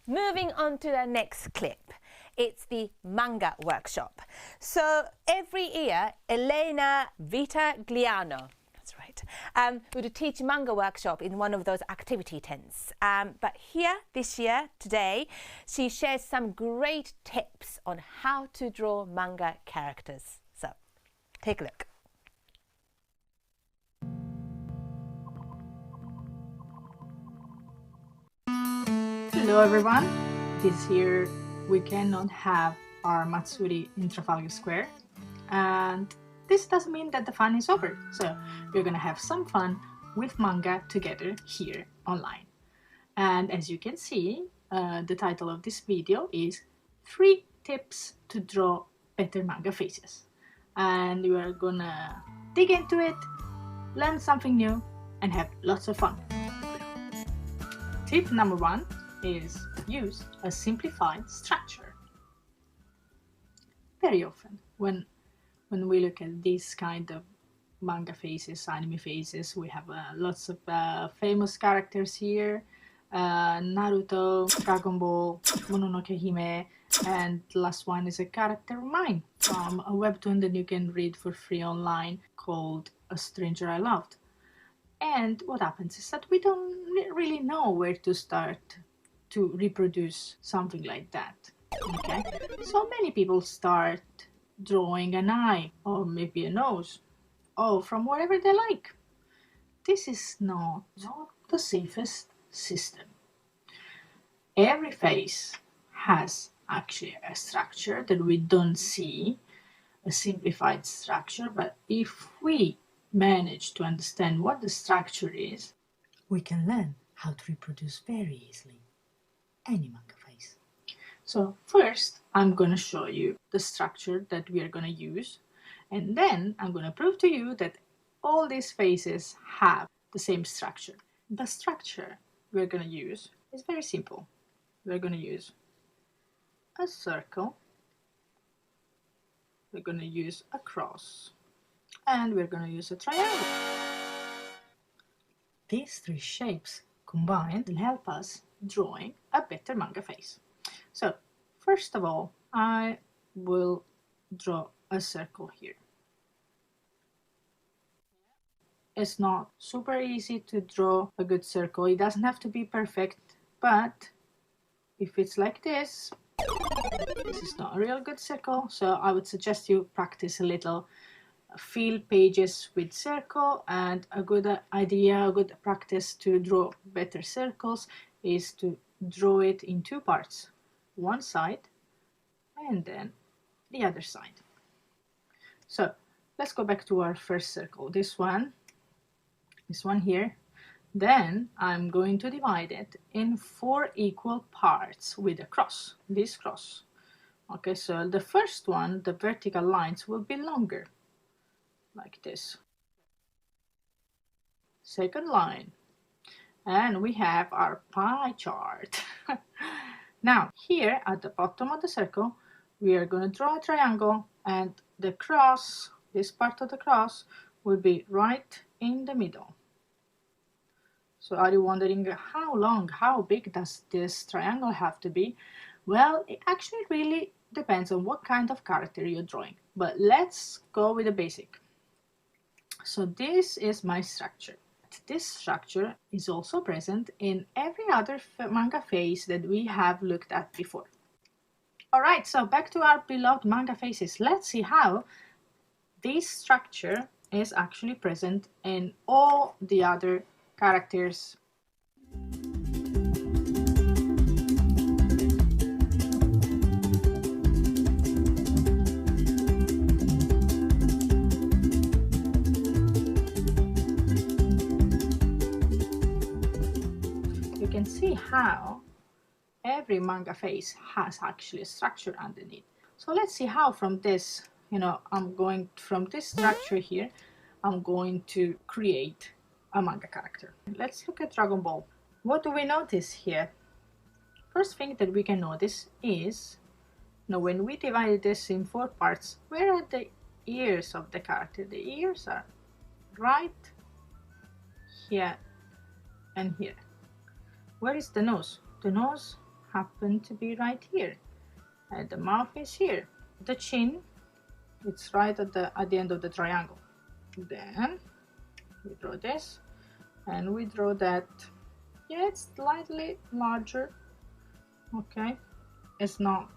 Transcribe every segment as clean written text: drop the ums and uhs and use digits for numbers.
moving on to the next clip. It's the manga workshop. So every year, Elena Vitagliano, that's right, would teach manga workshop in one of those activity tents. But here, this year, today, she shares some great tips on how to draw manga characters. So, take a look. Hello everyone! This year we cannot have our Matsuri in Trafalgar Square, and this doesn't mean that the fun is over. So we're gonna have some fun with manga together here online. And as you can see, the title of this video is 3 tips to draw better manga faces. And we are gonna dig into it, learn something new, and have lots of fun. Tip number 1 is use a simplified structure. Very often when we look at these kind of manga faces, anime faces, we have lots of famous characters here, Naruto, Dragon Ball, Mononoke Hime, and the last one is a character of mine from a webtoon that you can read for free online called A Stranger I Loved. And what happens is that we don't really know where to start to reproduce something like that. Okay, so many people start drawing an eye or maybe a nose, or from wherever they like. This is not the safest system. Every face has actually a structure that we don't see, a simplified structure, but if we manage to understand what the structure is, we can learn how to reproduce very easily any manga face. So first I'm going to show you the structure that we are going to use, and then I'm going to prove to you that all these faces have the same structure. The structure we're going to use is very simple. We're going to use a circle, we're going to use a cross, and we're going to use a triangle. These 3 shapes combined will help us drawing a better manga face. So first of all, I will draw a circle here. It's not super easy to draw a good circle. It doesn't have to be perfect, but if it's like this is not a real good circle. So I would suggest you practice a little. Fill pages with circle, and a good idea, a good practice to draw better circles is to draw it in 2 parts, one side and then the other side. So let's go back to our first circle, this one here. Then I'm going to divide it in 4 equal parts with a cross, this cross. Okay, so the first one, the vertical lines will be longer, like this. Second line, and we have our pie chart. Now here at the bottom of the circle we are going to draw a triangle, and the cross, this part of the cross, will be right in the middle. So are you wondering how long, how big does this triangle have to be? Well, it actually really depends on what kind of character you're drawing, but let's go with the basic. So this is my structure. This structure is also present in every other manga face that we have looked at before. Alright, so back to our beloved manga faces. Let's see how this structure is actually present in all the other characters. You can see how every manga face has actually a structure underneath. So let's see how from this, I'm going from this structure here, I'm going to create a manga character. Let's look at Dragon Ball. What do we notice here? First thing that we can notice is, when we divided this in 4 parts, where are the ears of the character? The ears are right here and here. Where is the nose? The nose happen to be right here, and the mouth is here. The chin, it's right at the end of the triangle. Then we draw this, and we draw that. Yeah, it's slightly larger. Okay, it's not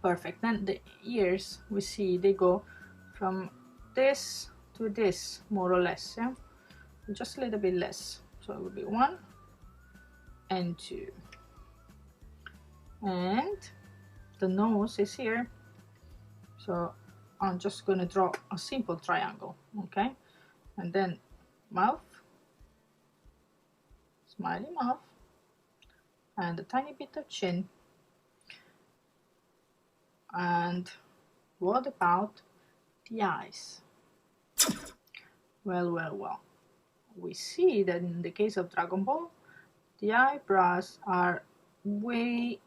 perfect. Then the ears, we see they go from this to this, more or less. Yeah, just a little bit less. So it will be 1 and 2. And the nose is here. So I'm just going to draw a simple triangle. Okay, and then mouth, smiley mouth, and a tiny bit of chin. And what about the eyes? Well, we see that in the case of Dragon Ball, the eyebrows are way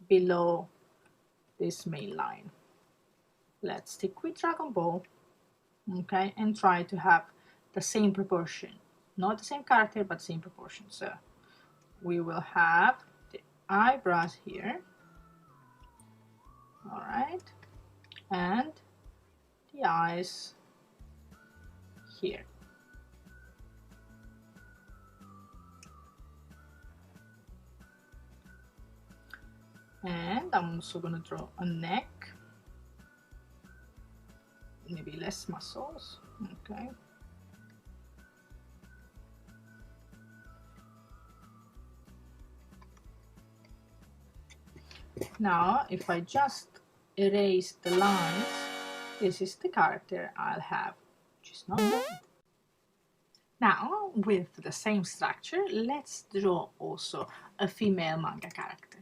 below this main line. Let's stick with Dragon Ball, okay, and try to have the same proportion. Not the same character, but same proportion. So we will have the eyebrows here, all right, and the eyes here. And I'm also going to draw a neck, maybe less muscles. Okay, now if I just erase the lines, this is the character I'll have, which is not bad. Now with the same structure, let's draw also a female manga character.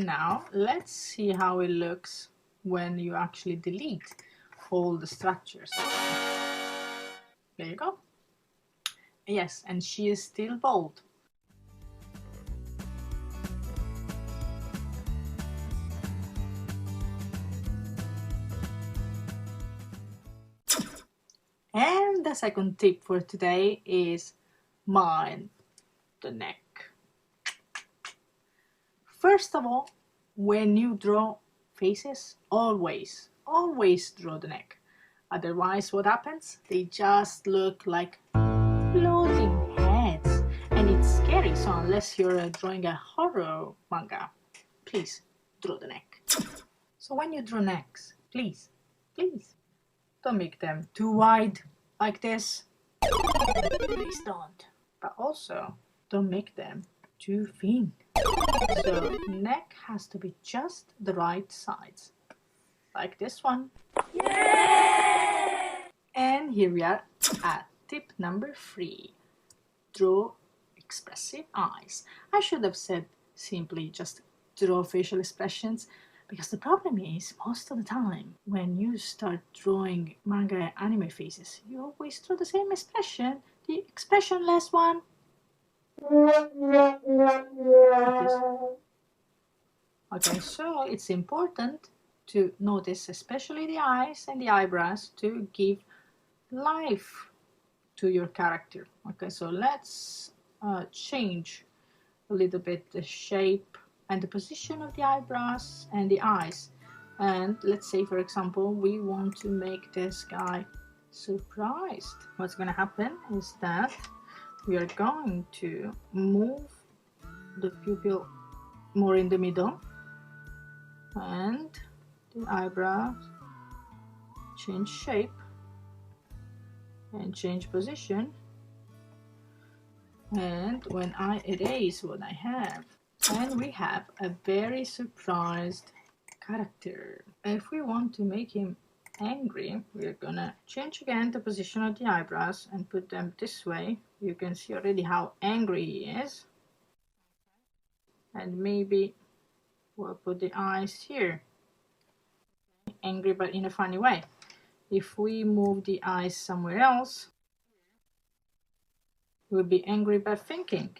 Now let's see how it looks when you actually delete all the structures. There you go. Yes, and she is still bold. And the second tip for today is mind the neck. First of all, when you draw faces, always draw the neck. Otherwise, what happens? They just look like floating heads, and it's scary. So unless you're drawing a horror manga, please draw the neck. So when you draw necks, please don't make them too wide like this. Please don't. But also don't make them too thin. So neck has to be just the right size, like this one. Yay! And here we are at tip number 3. Draw expressive eyes. I should have said simply just draw facial expressions, because the problem is most of the time when you start drawing manga anime faces, you always draw the same expression, the expressionless one. Okay, so it's important to notice especially the eyes and the eyebrows to give life to your character. Okay, so let's change a little bit the shape and the position of the eyebrows and the eyes. And let's say, for example, we want to make this guy surprised. What's going to happen is that we are going to move the pupil more in the middle, and the eyebrows change shape and change position, And when I erase what I have, and we have a very surprised character. If we want to make him angry, we're gonna change again the position of the eyebrows and put them this way. You can see already how angry he is. And maybe we'll put the eyes here. Angry but in a funny way. If we move the eyes somewhere else, we'll be angry but thinking.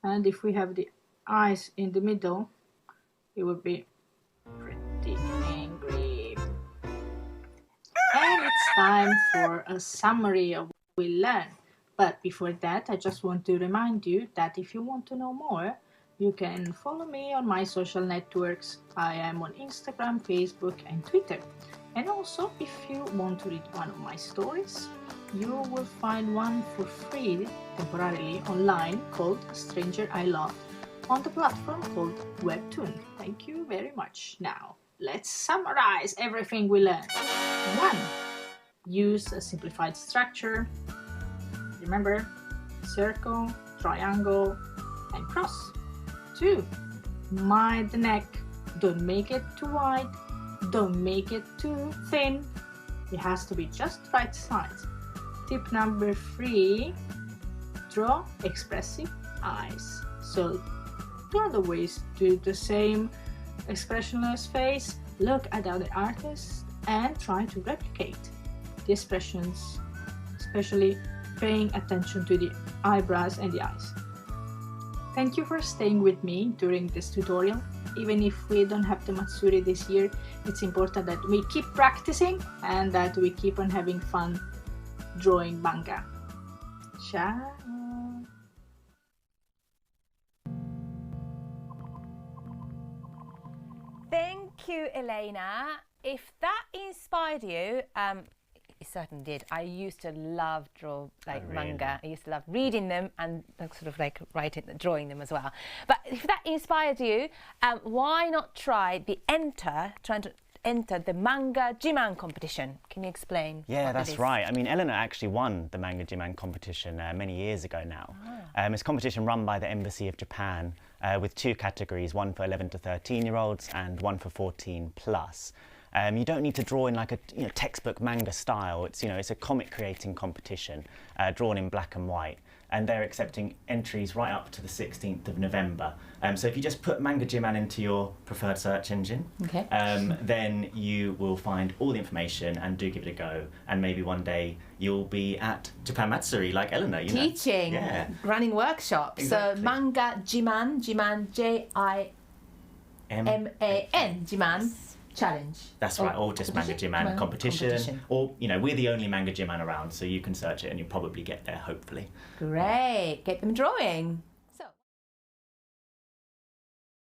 And if we have the eyes in the middle, it will be pretty angry. And it's time for a summary of what we learned. But before that, I just want to remind you that if you want to know more, you can follow me on my social networks. I am on Instagram, Facebook, and Twitter. And also, if you want to read one of my stories, you will find one for free temporarily online called Stranger I Loved on the platform called Webtoon. Thank you very much. Now, let's summarize everything we learned. 1. Use a simplified structure. Remember, circle, triangle, and cross. 2. Mind the neck. Don't make it too wide. Don't make it too thin. It has to be just right size. Tip number 3. Draw expressive eyes. So the other ways to do the same expressionless face, look at other artists and try to replicate the expressions, especially paying attention to the eyebrows and the eyes. Thank you for staying with me during this tutorial. Even if we don't have the Matsuri this year, it's important that we keep practicing and that we keep on having fun drawing manga. Ciao! Thank you, Elena. If that inspired you, it certainly did. I used to love manga. I used to love reading them and sort of like drawing them as well. But if that inspired you, why not trying to enter the Manga Jiman competition? Can you explain? Yeah, that's right. I mean, Elena actually won the Manga Jiman competition many years ago now. It's a competition run by the Embassy of Japan with 2 categories, one for 11 to 13-year-olds and one for 14 plus. You don't need to draw in like a textbook manga style. It's it's a comic creating competition drawn in black and white, and they're accepting entries right up to the 16th of November. So if you just put Manga Jiman into your preferred search engine, okay. Then you will find all the information and do give it a go. And maybe one day you'll be at Japan Matsuri like Elena, teaching, running workshops. Exactly. So Manga Jiman, Jiman Jiman challenge. That's right, or just Manga Jiman competition. Or, we're the only Manga Jiman around, so you can search it and you'll probably get there, hopefully. Great. Get them drawing.